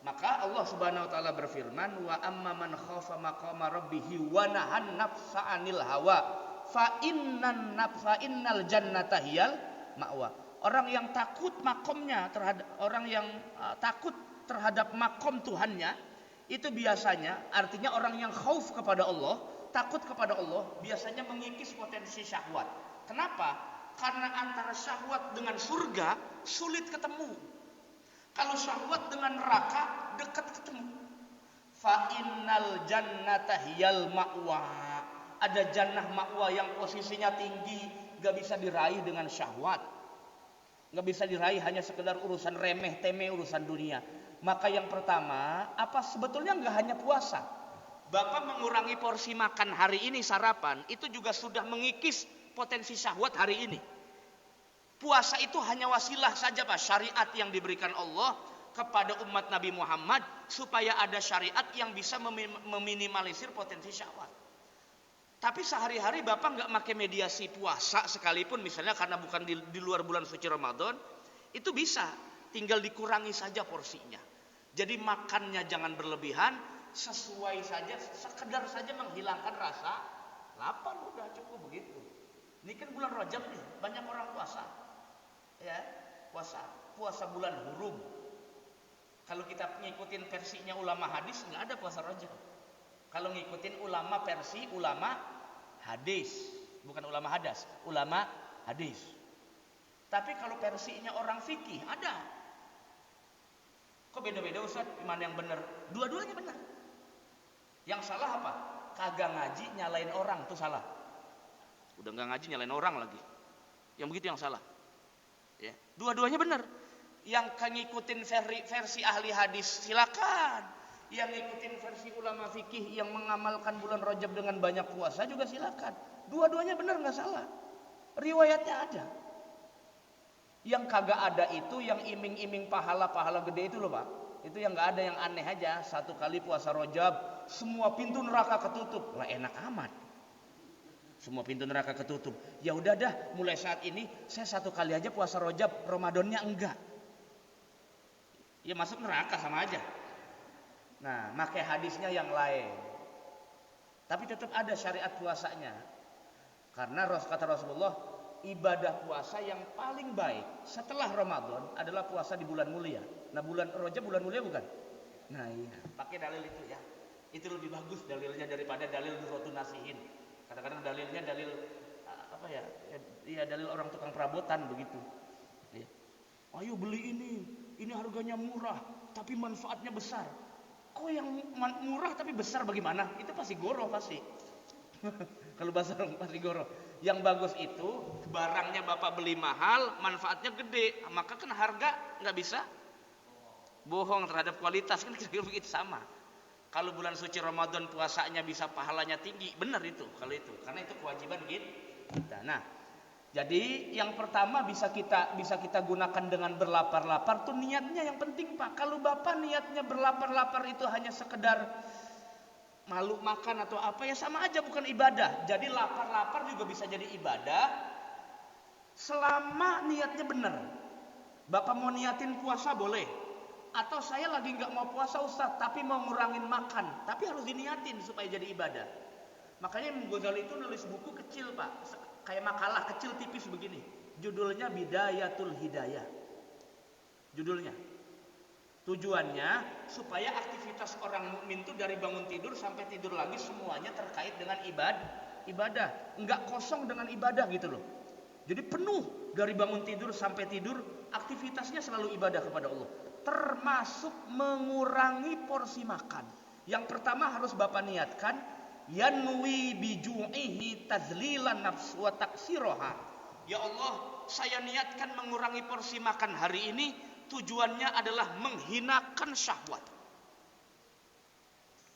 Maka Allah Subhanahu wa taala berfirman, wa amma man khafa maqama rabbihi wa nahan nafsa 'anil hawa fa innal jannata hiyal ma'wa. Orang yang takut makomnya takut terhadap makom Tuhannya, itu biasanya artinya orang yang khauf kepada Allah, takut kepada Allah, biasanya mengikis potensi syahwat. Kenapa? Karena antara syahwat dengan surga sulit ketemu. Kalau syahwat dengan neraka dekat ketemu. Fa innal jannata hiyal ma'wa. Ada jannah ma'wa yang posisinya tinggi, gak bisa diraih dengan syahwat. Gak bisa diraih hanya sekedar urusan remeh temeh urusan dunia. Maka yang pertama, apa sebetulnya nggak hanya puasa. Bapak mengurangi porsi makan hari ini sarapan, itu juga sudah mengikis potensi syahwat hari ini. Puasa itu hanya wasilah saja Pak, syariat yang diberikan Allah kepada umat Nabi Muhammad supaya ada syariat yang bisa meminimalisir potensi syahwat. Tapi sehari-hari Bapak nggak pakai mediasi puasa sekalipun, misalnya karena bukan di luar bulan suci Ramadan, itu bisa, tinggal dikurangi saja porsinya. Jadi makannya jangan berlebihan, sesuai saja, sekedar saja menghilangkan rasa lapar, udah cukup begitu. Ini kan bulan Rajab nih, banyak orang puasa. Ya, puasa bulan Hurum. Kalau kita ngikutin versinya ulama hadis, nggak ada puasa Rajab. Kalau ngikutin ulama versi ulama hadis, bukan ulama hadas, ulama hadis. Tapi kalau versinya orang fikih ada. Kok beda-beda Ustaz? Mana yang benar? Dua-duanya benar. Yang salah apa? Kagak ngaji nyalain orang, itu salah. Udah nggak ngaji nyalain orang lagi. Yang begitu yang salah. Ya, dua-duanya benar. Yang ngikutin versi ahli hadis silakan. Yang ngikutin versi ulama fikih yang mengamalkan bulan Rajab dengan banyak puasa juga silakan. Dua-duanya benar, nggak salah. Riwayatnya ada. Yang kagak ada itu yang iming-iming pahala-pahala gede itu loh Pak. Itu yang nggak ada, yang aneh aja. Satu kali puasa Rajab, semua pintu neraka ketutup. Lah enak amat. Semua pintu neraka ketutup. Ya udah dah, mulai saat ini saya satu kali aja puasa Rajab, Ramadannya enggak. Ya masuk neraka sama aja. Nah, pakai hadisnya yang lain. Tapi tetap ada syariat puasanya. Karena kata Rasulullah, ibadah puasa yang paling baik setelah Ramadan adalah puasa di bulan mulia. Nah, bulan Rajab bulan mulia bukan? Nah, iya, pakai dalil itu ya. Itu lebih bagus dalilnya daripada dalil Durratun Nasihin. Kadang-kadang dalilnya dalil apa ya? Ya dalil orang tukang perabotan begitu. Ya. Ayo beli ini harganya murah, tapi manfaatnya besar. Kok yang murah tapi besar bagaimana? Itu pasti goroh pasti. Kalau bahasa orang pasti goroh. Yang bagus itu barangnya Bapak beli mahal, manfaatnya gede, maka kan harga nggak bisa bohong terhadap kualitas, kan kira-kira begitu sama. Kalau bulan suci Ramadan puasanya bisa pahalanya tinggi, benar itu kalau itu, karena itu kewajiban kita. Nah, jadi yang pertama bisa kita gunakan dengan berlapar-lapar tuh niatnya yang penting Pak. Kalau Bapak niatnya berlapar-lapar itu hanya sekedar malu makan atau apa, ya sama aja bukan ibadah. Jadi lapar-lapar juga bisa jadi ibadah selama niatnya benar. Bapak mau niatin puasa boleh, atau saya lagi nggak mau puasa Ustaz tapi mau ngurangin makan, tapi harus diniatin supaya jadi ibadah. Makanya Imam Ghazali itu nulis buku kecil Pak, kayak makalah kecil tipis begini, judulnya Bidayatul Hidayah. Judulnya, tujuannya supaya aktivitas orang mukmin itu dari bangun tidur sampai tidur lagi semuanya terkait dengan ibadah, nggak kosong dengan ibadah gitu loh. Jadi penuh dari bangun tidur sampai tidur aktivitasnya selalu ibadah kepada Allah, termasuk mengurangi porsi makan. Yang pertama harus Bapak niatkan, yanwi biju'ihi tazlilan nafs wa taksiroha. Ya Allah, saya niatkan mengurangi porsi makan hari ini, tujuannya adalah menghinakan syahwat.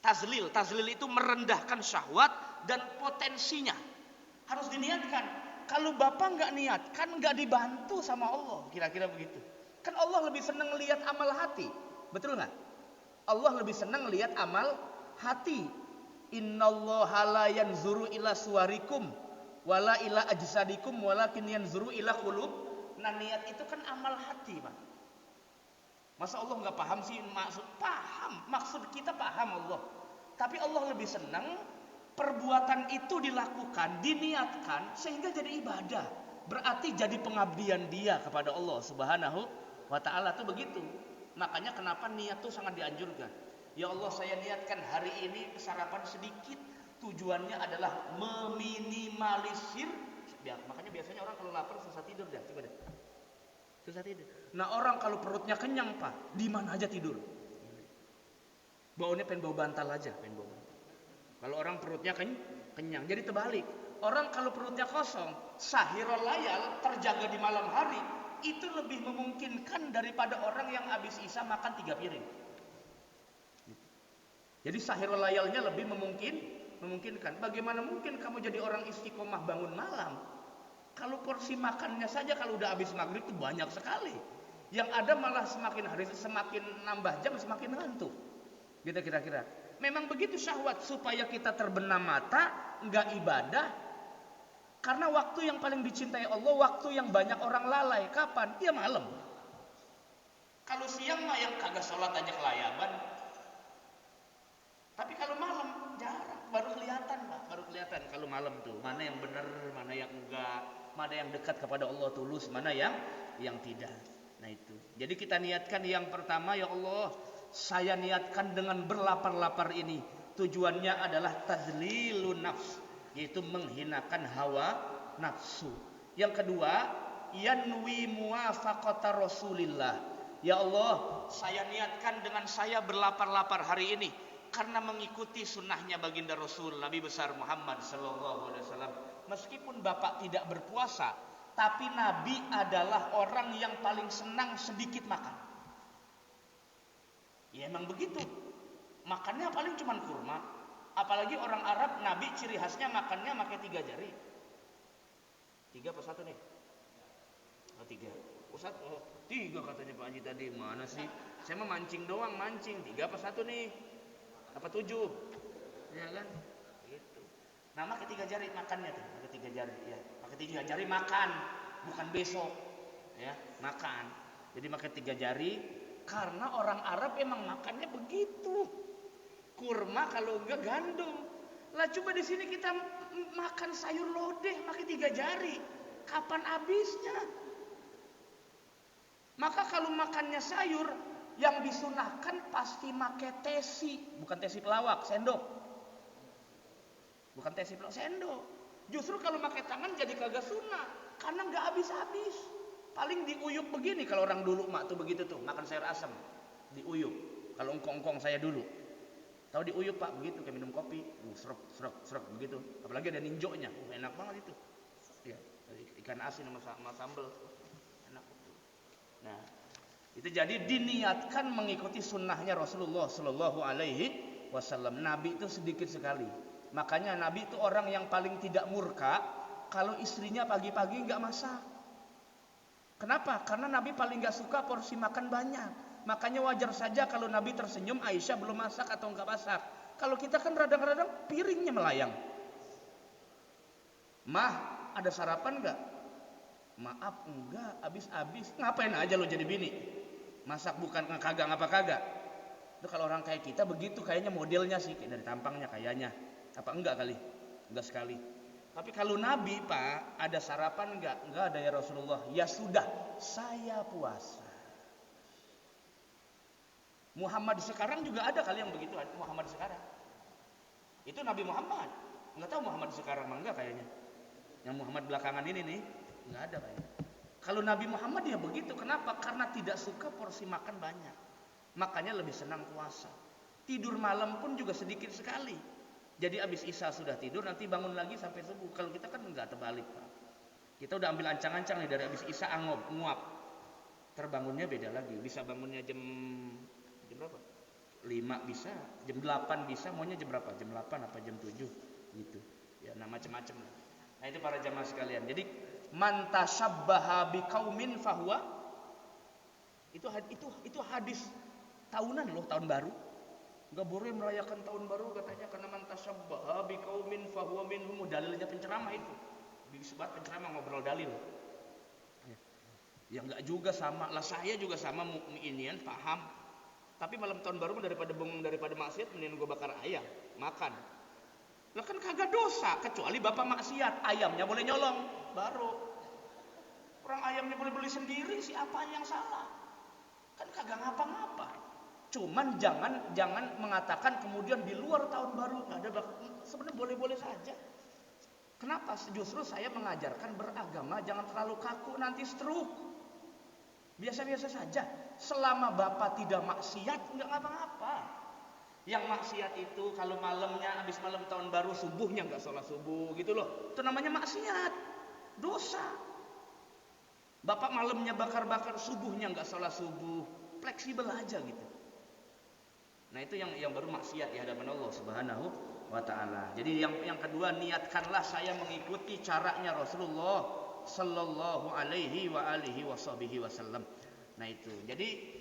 Tazlil itu merendahkan syahwat dan potensinya harus diniatkan. Kalau Bapak nggak niatkan, nggak dibantu sama Allah, kira-kira begitu. Kan Allah lebih senang lihat amal hati, betul nggak? Allah lebih senang lihat amal hati. Innallaha la yanzuru ila suwarikum wala ila ajsadikum walakin yanzuru ila qulub. Nah, niat itu kan amal hati, Pak. Masa Allah nggak paham sih maksud? Paham, maksud kita paham Allah. Tapi Allah lebih senang perbuatan itu dilakukan, diniatkan sehingga jadi ibadah. Berarti jadi pengabdian dia kepada Allah Subhanahu wa ta'ala tuh begitu. Makanya kenapa niat tuh sangat dianjurkan. Ya Allah, saya niatkan hari ini sarapan sedikit, tujuannya adalah meminimalisir. Makanya biasanya orang kalau lapar susah tidur dah, coba deh. Susah tidur. Nah, orang kalau perutnya kenyang Pak, di mana aja tidur. Baunya pengen bau bantal aja, pengen bau bantal. Kalau orang perutnya kenyang, jadi terbalik. Orang kalau perutnya kosong, sahirul layal, terjaga di malam hari, itu lebih memungkinkan daripada orang yang habis isya makan 3 piring. Jadi sahirul layalnya lebih memungkinkan. Bagaimana mungkin kamu jadi orang istiqomah bangun malam? Kalau porsi makannya saja kalau udah habis maghrib itu banyak sekali. Yang ada malah semakin hari semakin nambah jam semakin ngantuk. Gitu kira-kira. Memang begitu syahwat supaya kita terbenam mata, enggak ibadah. Karena waktu yang paling dicintai Allah, waktu yang banyak orang lalai. Kapan? Ya malam. Kalau siang mah yang kagak sholat aja kelayaban. Tapi kalau malam jarang, baru kelihatan Pak, baru kelihatan kalau malam tuh mana yang benar, mana yang enggak, mana yang dekat kepada Allah tulus, mana yang tidak. Nah itu. Jadi kita niatkan yang pertama, ya Allah, saya niatkan dengan berlapar-lapar ini. Tujuannya adalah tadzlilun nafs, yaitu menghinakan hawa nafsu. Yang kedua, yanwi muwafaqata Rasulillah. Ya Allah, saya niatkan dengan saya berlapar-lapar hari ini karena mengikuti sunnahnya baginda Rasul Nabi besar Muhammad sallallahu alaihi wasallam. Meskipun Bapak tidak berpuasa, tapi Nabi adalah orang yang paling senang sedikit makan. Ya emang begitu. Makannya paling cuman kurma. Apalagi orang Arab, Nabi ciri khasnya makannya pakai 3 jari. 3 apa 1 nih? Oh 3. Ustaz, 3 katanya Pak Haji tadi. Mana sih? Saya mah mancing doang, mancing. 3 apa 1 nih? Apa 7? Ya kan? Gitu. Nah, pakai 3 jari makannya tuh, pakai 3 jari ya. Pakai 3 jari makan, bukan besok. Ya, makan. Jadi pakai 3 jari karena orang Arab emang makannya begitu. Kurma kalau enggak gandum. Lah coba di sini kita makan sayur lodeh pakai 3 jari. Kapan habisnya? Maka kalau makannya sayur, yang disunahkan pasti pakai tesi, bukan tesi pelawak, sendok. Bukan tesi pelawak, sendok. Justru kalau pakai tangan jadi kagak sunah, karena nggak habis-habis. Paling diuyup begini kalau orang dulu mak tuh begitu tuh, makan sayur asam, diuyup. Kalau engkong-engkong saya dulu, tahu diuyup Pak begitu kayak minum kopi, serok begitu. Apalagi ada ninjonya, enak banget itu. Ya, ikan asin sama sambal enak. Nah, itu jadi diniatkan mengikuti sunnahnya Rasulullah Shallallahu Alaihi Wasallam. Nabi itu sedikit sekali. Makanya Nabi itu orang yang paling tidak murka kalau istrinya pagi-pagi nggak masak. Kenapa? Karena Nabi paling nggak suka porsi makan banyak. Makanya wajar saja kalau Nabi tersenyum Aisyah belum masak atau nggak masak. Kalau kita kan kadang-kadang piringnya melayang. Mah, ada sarapan nggak? Maaf, enggak, habis-habis. Ngapain aja lo jadi bini? Masak bukan kagak ngapa kagak. Itu kalau orang kayak kita begitu kayaknya modelnya sih dari tampangnya kayaknya. Apa enggak kali? Enggak sekali. Tapi kalau Nabi, Pak, ada sarapan enggak? Enggak ada ya Rasulullah. Ya sudah, saya puasa. Muhammad sekarang juga ada kali yang begitu, Muhammad sekarang. Itu Nabi Muhammad. Enggak tahu Muhammad sekarang enggak kayaknya. Yang Muhammad belakangan ini nih, enggak ada kayaknya. Kalau Nabi Muhammad ya begitu. Kenapa? Karena tidak suka porsi makan banyak. Makanya lebih senang puasa. Tidur malam pun juga sedikit sekali. Jadi abis Isya sudah tidur, nanti bangun lagi sampai subuh. Kalau kita kan enggak, terbalik, Pak. Kita udah ambil ancang-ancang nih dari abis Isya nguap. Terbangunnya beda lagi. Bisa bangunnya jam berapa? 5 bisa, jam 8 bisa, maunya jam berapa? Jam 8 apa jam 7 gitu. Ya, nah macam-macam lah. Nah, itu para jamaah sekalian. Jadi man tasyabbaha biqaumin fahuwa, itu hadis tahunan loh, tahun baru. Enggak boleh merayakan tahun baru katanya karena man tasyabbaha biqaumin fahuwa minhum. Dalilnya penceramah itu. Disebut penceramah ngobrol dalil. Ya enggak juga sama. Lah saya juga sama mukminin paham. Tapi malam tahun baru daripada maksiat mending gue bakar ayam, makan. Lah kan kagak dosa kecuali bapak maksiat, ayamnya boleh nyolong baru. Orang ayamnya boleh beli sendiri, siapa yang salah? Kan kagak ngapa-ngapa. Cuman jangan mengatakan kemudian di luar tahun baru nggak ada, sebenarnya boleh-boleh saja. Kenapa? Justru saya mengajarkan beragama jangan terlalu kaku, nanti stroke. Biasa-biasa saja. Selama bapak tidak maksiat nggak ngapa-ngapa. Yang maksiat itu kalau malamnya habis malam tahun baru subuhnya nggak sholat subuh gitu loh, itu namanya maksiat, dosa. Bapak malamnya bakar-bakar, subuhnya nggak sholat subuh, fleksibel aja gitu. Nah itu yang baru maksiat di hadapan Allah Subhanahu wa Ta'ala. Jadi yang kedua, niatkanlah saya mengikuti caranya Rasulullah Sallallahu Alaihi wa alihi wasallam. Nah itu. Jadi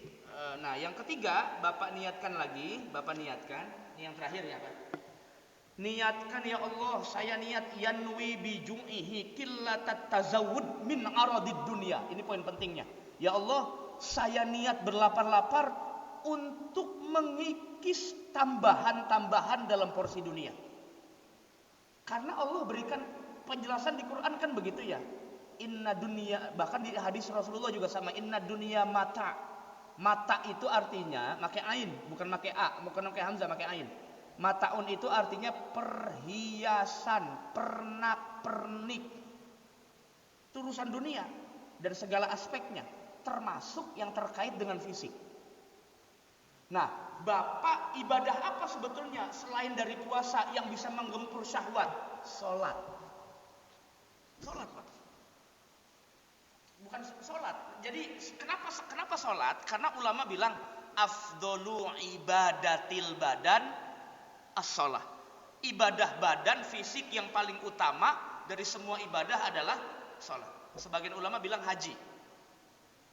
nah yang ketiga, Bapak niatkan. Ini yang terakhir ya Pak. Niatkan ya Allah, saya niat yanwi bijum'ihi qillatat tazawud min aradid dunia. Ini poin pentingnya. Ya Allah, saya niat berlapar-lapar untuk mengikis tambahan-tambahan dalam porsi dunia. Karena Allah berikan penjelasan di Quran kan begitu ya. Inna dunia, bahkan di hadis Rasulullah juga sama, inna dunia mata. Mata itu artinya pakai ain, bukan pakai a, bukan pakai hamzah, pakai ain. Mataun itu artinya perhiasan, pernak-pernik. Itu urusan dunia dan segala aspeknya, termasuk yang terkait dengan fisik. Nah, Bapak ibadah apa sebetulnya selain dari puasa yang bisa menggempur syahwat? Sholat, Pak. Bukan sholat. Jadi kenapa sholat? Karena ulama bilang afdolu ibadatil badan as-sholah. Ibadah badan fisik yang paling utama dari semua ibadah adalah sholat. Sebagian ulama bilang haji.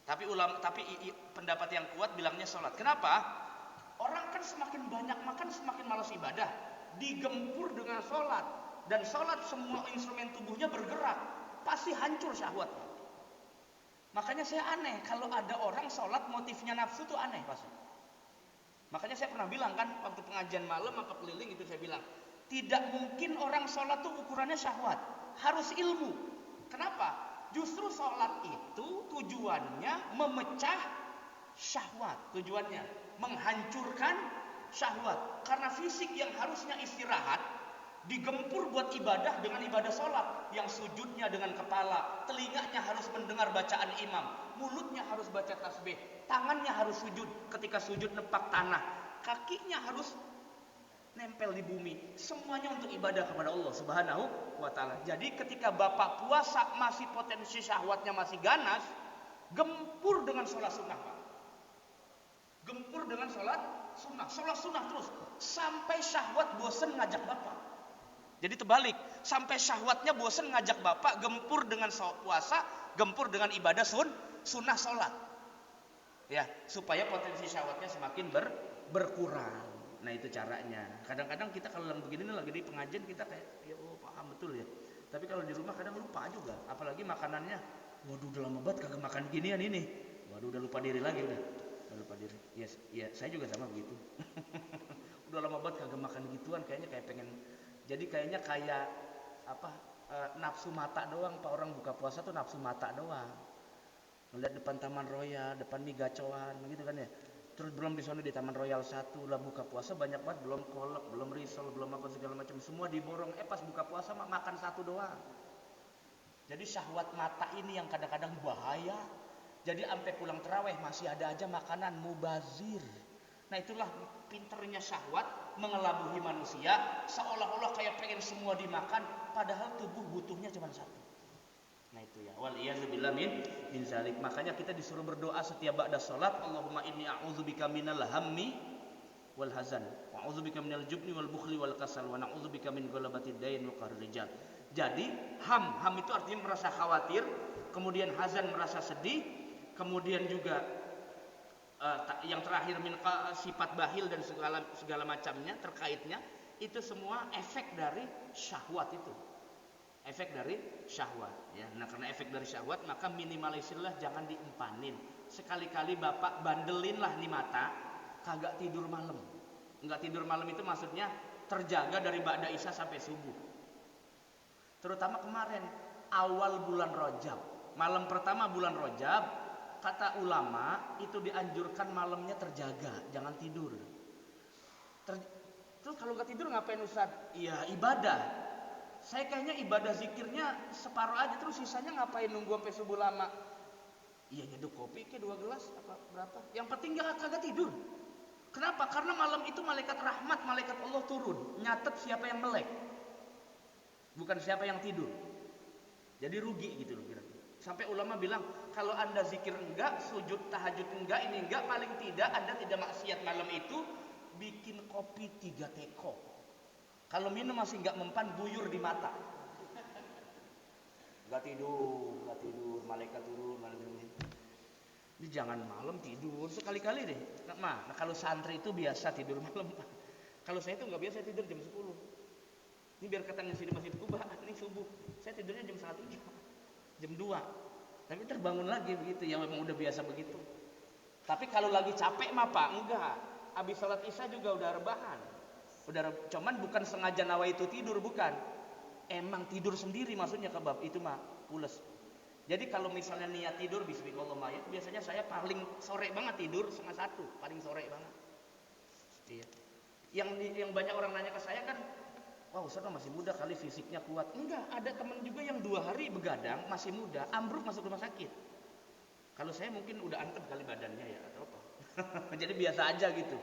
Tapi pendapat yang kuat bilangnya sholat. Kenapa? Orang kan semakin banyak makan semakin malas ibadah. Digempur dengan sholat. Dan sholat semua instrumen tubuhnya bergerak. Pasti hancur syahwat. Makanya saya aneh kalau ada orang sholat motifnya nafsu tuh aneh pasti. Makanya saya pernah bilang kan waktu pengajian malam apa keliling itu saya bilang, tidak mungkin orang sholat tuh ukurannya syahwat, harus ilmu. Kenapa? Justru sholat itu tujuannya memecah syahwat, tujuannya menghancurkan syahwat. Karena fisik yang harusnya istirahat digempur buat ibadah dengan ibadah sholat, yang sujudnya dengan kepala, telinganya harus mendengar bacaan imam, mulutnya harus baca tasbih, tangannya harus sujud, ketika sujud nepak tanah, kakinya harus nempel di bumi. Semuanya untuk ibadah kepada Allah Subhanahu wa taala. Jadi ketika Bapak puasa masih potensi syahwatnya masih ganas, gempur dengan sholat sunnah, Pak. Gempur dengan sholat sunnah terus sampai syahwat bosen ngajak Bapak. Jadi terbalik, sampai syahwatnya bosen ngajak Bapak, gempur dengan puasa, gempur dengan ibadah sunnah sholat. Ya, supaya potensi syahwatnya semakin berkurang. Nah itu caranya. Kadang-kadang kita kalau begini lagi di pengajian kita kayak ya paham betul ya. Tapi kalau di rumah kadang lupa juga. Apalagi makanannya, waduh udah lama banget kagak makan ginian ini. Waduh udah lupa diri lagi udah lupa diri. Ya saya juga sama begitu. Udah lama banget kagak makan gituan, kayaknya kayak pengen. Jadi kayaknya kayak nafsu mata doang. Pak, orang buka puasa tuh nafsu mata doang. Ngeliat depan Taman Royal, depan mie gacoan begitu kan ya. Terus belum di sana di Taman Royal 1 lah buka puasa banyak banget, belum kolak, belum risol, belum apa segala macam, semua diborong. Pas buka puasa makan satu doang. Jadi syahwat mata ini yang kadang-kadang bahaya. Jadi sampai pulang tarawih masih ada aja makanan mubazir. Nah itulah pinternya syahwat mengelabuhi manusia, seolah-olah kayak pengen semua dimakan, padahal tubuh butuhnya cuma satu. Nah itu ya, wal iyadzubillah min zalik. Makanya kita disuruh berdoa setiap ba'da salat, Allahumma inni a'udzubika minal hammi wal hazan, wa a'udzubika minal jubni wal bukhli wal kasal, wa na'udzubika min ghalabatid dain wa qahrir rijal. Jadi ham itu artinya merasa khawatir, kemudian hazan merasa sedih, kemudian juga yang terakhir min sifat bahil dan segala macamnya terkaitnya, itu semua efek dari syahwat itu. Efek dari syahwat ya. Nah karena efek dari syahwat maka minimalisirlah, jangan diempanin. Sekali-kali Bapak bandelinlah nih mata, kagak tidur malam. Enggak tidur malam itu maksudnya terjaga dari ba'da isya sampai subuh. Terutama kemarin awal bulan Rajab, malam pertama bulan Rajab, kata ulama itu dianjurkan malamnya terjaga, jangan tidur. Terus kalau nggak tidur ngapain Ustaz? Iya ibadah. Saya kayaknya ibadah zikirnya separuh aja, terus sisanya ngapain nunggu sampai subuh lama? Iya nyeduh kopi ke 2 gelas apa berapa? Yang penting kagak tidur. Kenapa? Karena malam itu malaikat rahmat, malaikat Allah turun, nyatet siapa yang melek, bukan siapa yang tidur. Jadi rugi gitu loh kira-kira. Sampai ulama bilang kalau Anda zikir enggak, sujud tahajud enggak, ini enggak, paling tidak Anda tidak maksiat malam itu, bikin kopi 3 teko. Kalau minum masih nggak mempan, buyur di mata. Nggak tidur, malaikat turun. Ini jangan malam tidur, sekali-kali deh. Nah kalau santri itu biasa tidur malam. Kalau saya itu nggak biasa tidur jam 10. Ini biar katanya sini Masjid Kuba, ini subuh. Saya tidurnya jam 1:30, jam 2. Tapi terbangun lagi begitu, ya memang udah biasa begitu. Tapi kalau lagi capek mah Pak, enggak. Habis sholat isya juga udah rebahan. Cuman bukan sengaja nawaitu tidur, bukan. Emang tidur sendiri maksudnya kebab itu mah pules. Jadi kalau misalnya niat tidur bismillahirrahmanirrahim, biasanya saya paling sore banget tidur 1:30, paling sore banget. Iya. Yang banyak orang nanya ke saya kan, wah Ustaz masih muda kali fisiknya kuat. Enggak, ada teman juga yang 2 hari begadang masih muda, ambruk masuk rumah sakit. Kalau saya mungkin udah antep kali badannya ya atau apa. Jadi biasa aja gitu.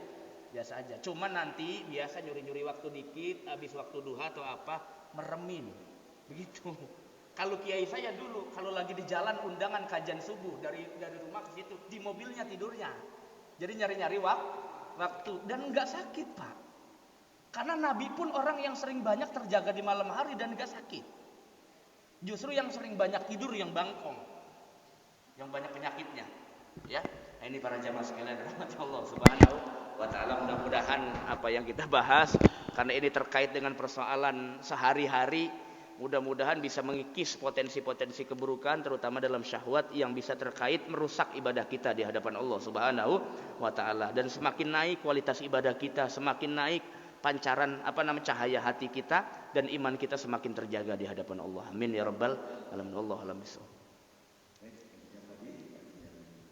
Biasa aja. Cuma nanti biasa nyuri-nyuri waktu dikit, habis waktu duha atau apa, meremin. Begitu. Kalau kiai saya dulu, kalau lagi di jalan undangan kajian subuh dari rumah ke situ, di mobilnya tidurnya. Jadi nyari-nyari waktu dan enggak sakit, Pak. Karena Nabi pun orang yang sering banyak terjaga di malam hari dan enggak sakit. Justru yang sering banyak tidur yang bangkong. Yang banyak penyakitnya. Ya. Nah, ini para jamaah sekalian, rahmatullah subhanahu wa ta'ala, mudah-mudahan apa yang kita bahas karena ini terkait dengan persoalan sehari-hari, mudah-mudahan bisa mengikis potensi-potensi keburukan terutama dalam syahwat yang bisa terkait merusak ibadah kita di hadapan Allah Subhanahu wa ta'ala, dan semakin naik kualitas ibadah kita, semakin naik pancaran cahaya hati kita, dan iman kita semakin terjaga di hadapan Allah. Amin ya rabbal alamin. Allahu a'lam bishawab.